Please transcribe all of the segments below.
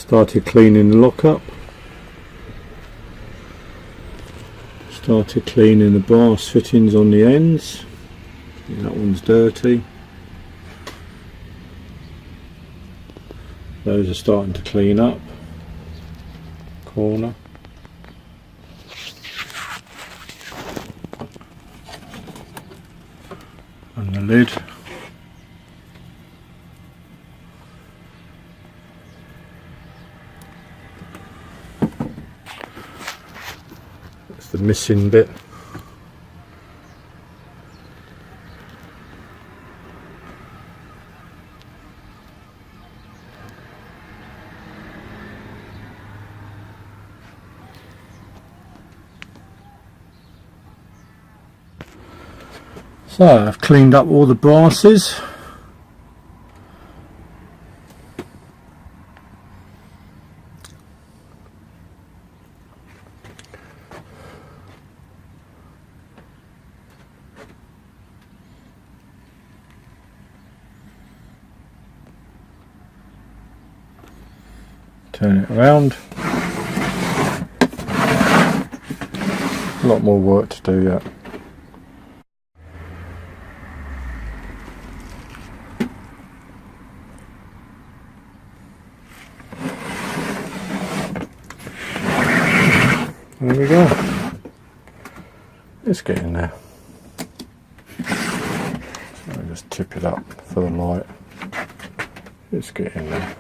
Started cleaning the lock up. Started cleaning the brass fittings on the ends. Yeah, that one's dirty. Those are starting to clean up. Corner. And the lid. That's the missing bit. So I've cleaned up all the brasses. Turn it around. A lot more work to do yet. There we go. It's getting there. I'll just tip it up for the light. It's getting there.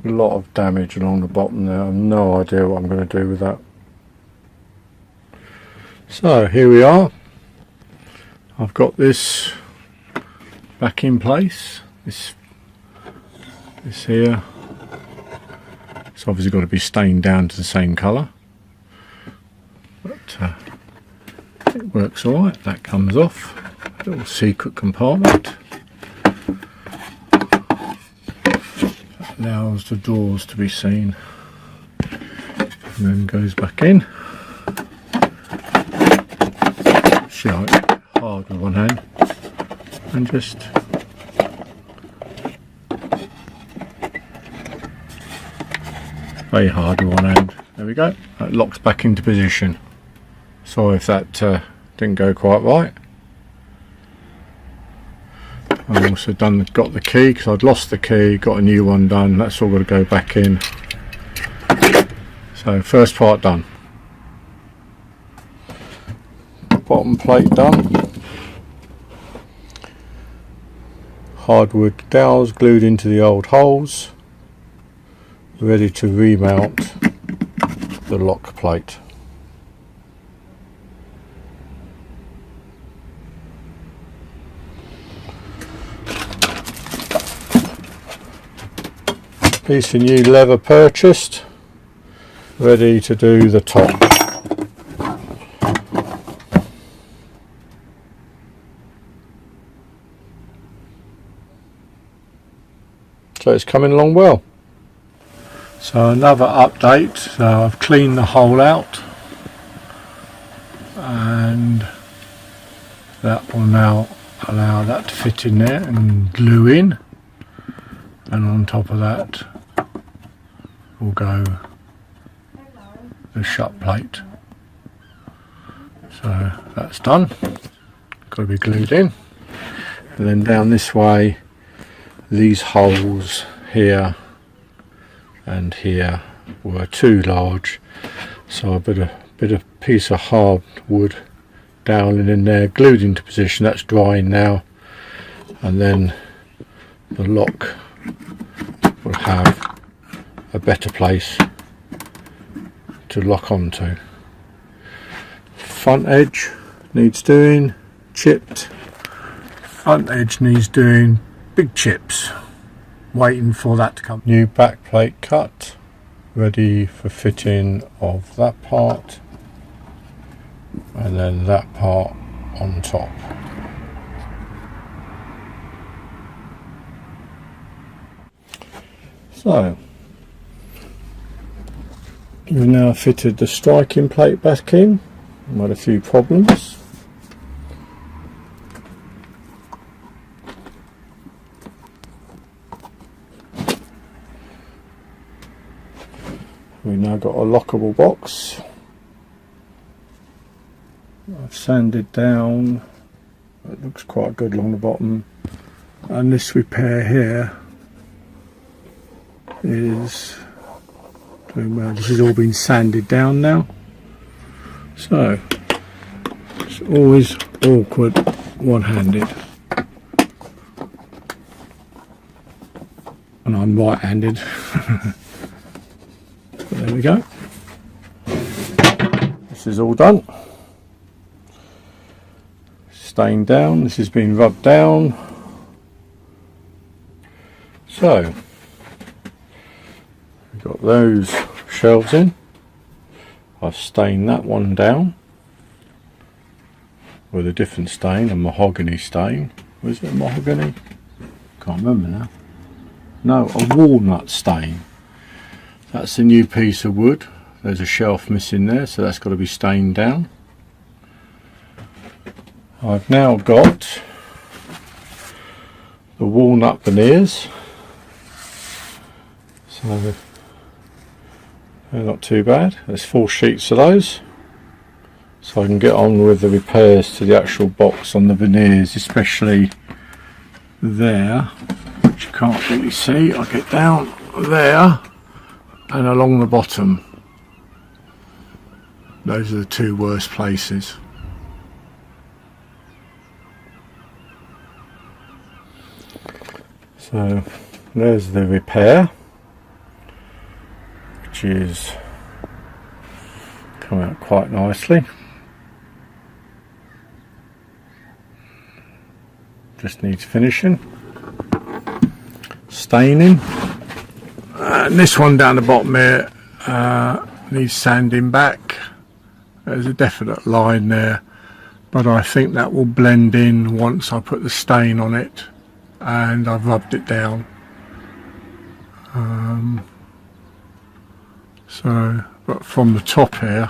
A lot of damage along the bottom there. I have no idea what I'm going to do with that. So here we are. I've got this back in place. This here. It's obviously got to be stained down to the same colour. But it works alright. That comes off. Little secret compartment. That allows the doors to be seen. And then goes back in. Show it hard with one hand. And just very hard with one hand. There we go. That locks back into position. Sorry if that didn't go quite right. I've also got the key because I'd lost the key, got a new one done. That's all got to go back in. So first part done. Bottom plate done. Hardwood dowels glued into the old holes. Ready to remount the lock plate. Piece of new leather purchased, ready to do the top. So it's coming along well. So another update, so I've cleaned the hole out and that will now allow that to fit in there and glue in, and on top of that will go the shut plate. So that's done, got to be glued in. And then down this way, these holes here and here were too large, so I put a piece of hardwood doweling in there, glued into position. That's drying now, and then the lock will have a better place to lock onto. Front edge needs doing, chipped. Front edge needs doing, big chips. Waiting for that to come. New back plate cut, ready for fitting of that part, and then that part on top. So we've now fitted the striking plate back in. We had a few problems. we've now got a lockable box. I've sanded down, it looks quite good along the bottom, and this repair here is doing well. This has all been sanded down now, so it's always awkward one-handed, and I'm right-handed. There we go, this is all done. Stained down, this has been rubbed down. So we've got those shelves in. I've stained that one down with a different stain, a mahogany stain. Was it mahogany? Can't remember now. No, a walnut stain. That's a new piece of wood. There's a shelf missing there, so that's got to be stained down. I've now got the walnut veneers, so they're not too bad. There's 4 sheets of those, so I can get on with the repairs to the actual box on the veneers, especially there, which you can't really see. I get down there and along the bottom. Those are the 2 worst places. So there's the repair, which is come out quite nicely. Just needs finishing, staining, and this one down the bottom here needs sanding back. There's a definite line there, but I think that will blend in once I put the stain on it and I've rubbed it down. But from the top here,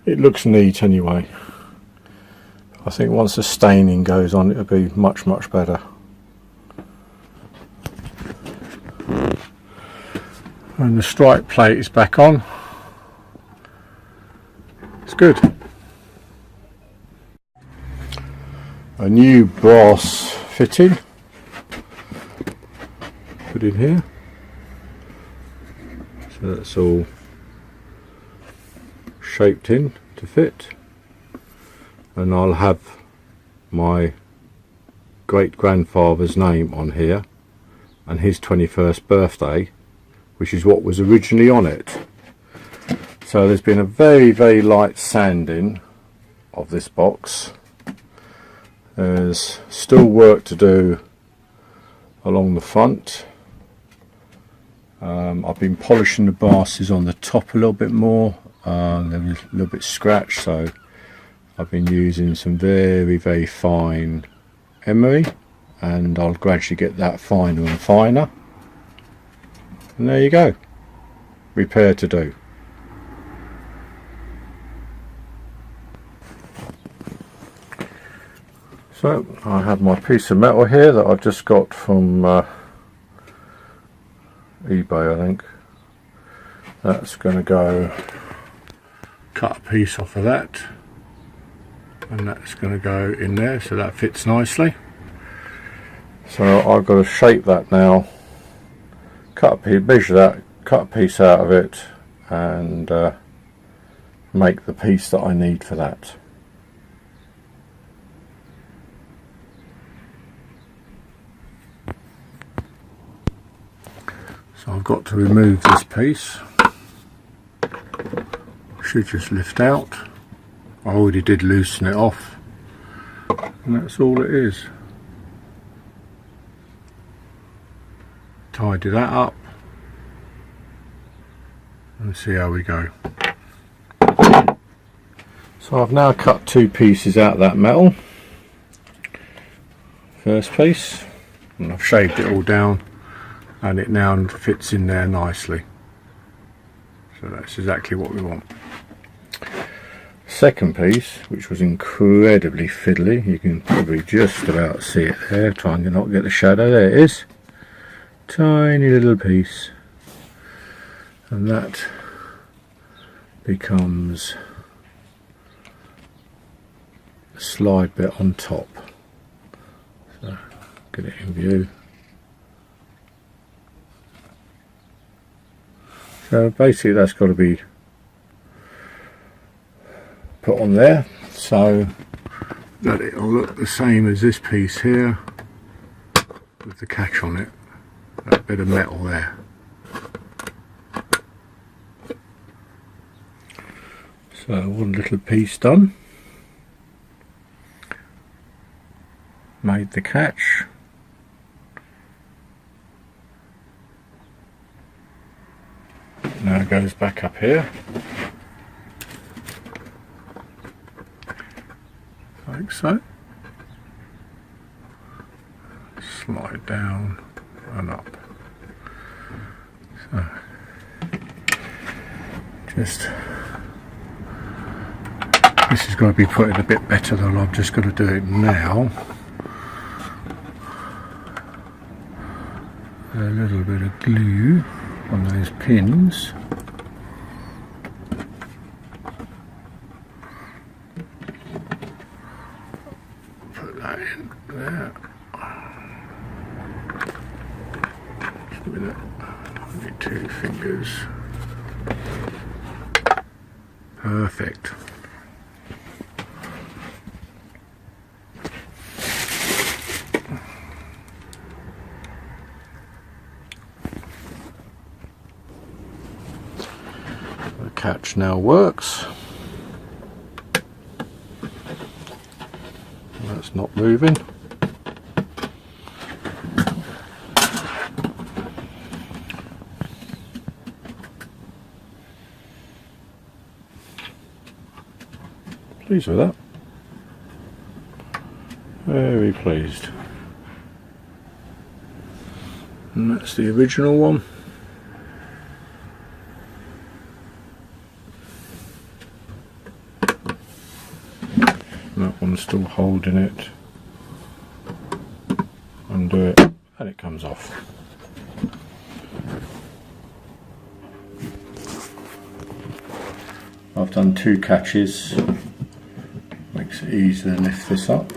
it looks neat anyway. I think once the staining goes on, it'll be much better. And the strike plate is back on. It's good. A new brass fitting put in here, so that's all shaped in to fit, and I'll have my great grandfather's name on here and his 21st birthday, which is what was originally on it. So there's been a very light sanding of this box. There's still work to do along the front. I've been polishing the brasses on the top a little bit more. They're a little bit scratched, so I've been using some very fine emery, and I'll gradually get that finer and finer. And there you go. Repair to do. So I have my piece of metal here that I've just got from eBay, I think. That's going to go, cut a piece off of that, and that's going to go in there, so that fits nicely. So I've got to shape that now, cut a piece, measure that, cut a piece out of it, and make the piece that I need for that. So I've got to remove this piece. Should just lift out. I already did loosen it off, and that's all it is. Tidy that up and see how we go. So I've now cut 2 pieces out of that metal. First piece, and I've shaved it all down, and it now fits in there nicely. So that's exactly what we want. Second piece, which was incredibly fiddly, you can probably just about see it there, trying to not get the shadow, there it is. tiny little piece, and that becomes a slide bit on top. So get it in view. So basically that's got to be put on there so that it'll look the same as this piece here with the catch on it, that bit of metal there. So one little piece done, made the catch. Now it goes back up here, like so. Slide down and up. So just, this has got to be put in a bit better than I'm just going to do it now. A little bit of glue on those pins. Put that in there. Just a minute. I need 2 fingers. Perfect. The catch now works. That's not moving. Pleased with that. Very pleased. And that's the original one. That one's still holding it. Undo it and it comes off. I've done 2 catches, makes it easier to lift this up.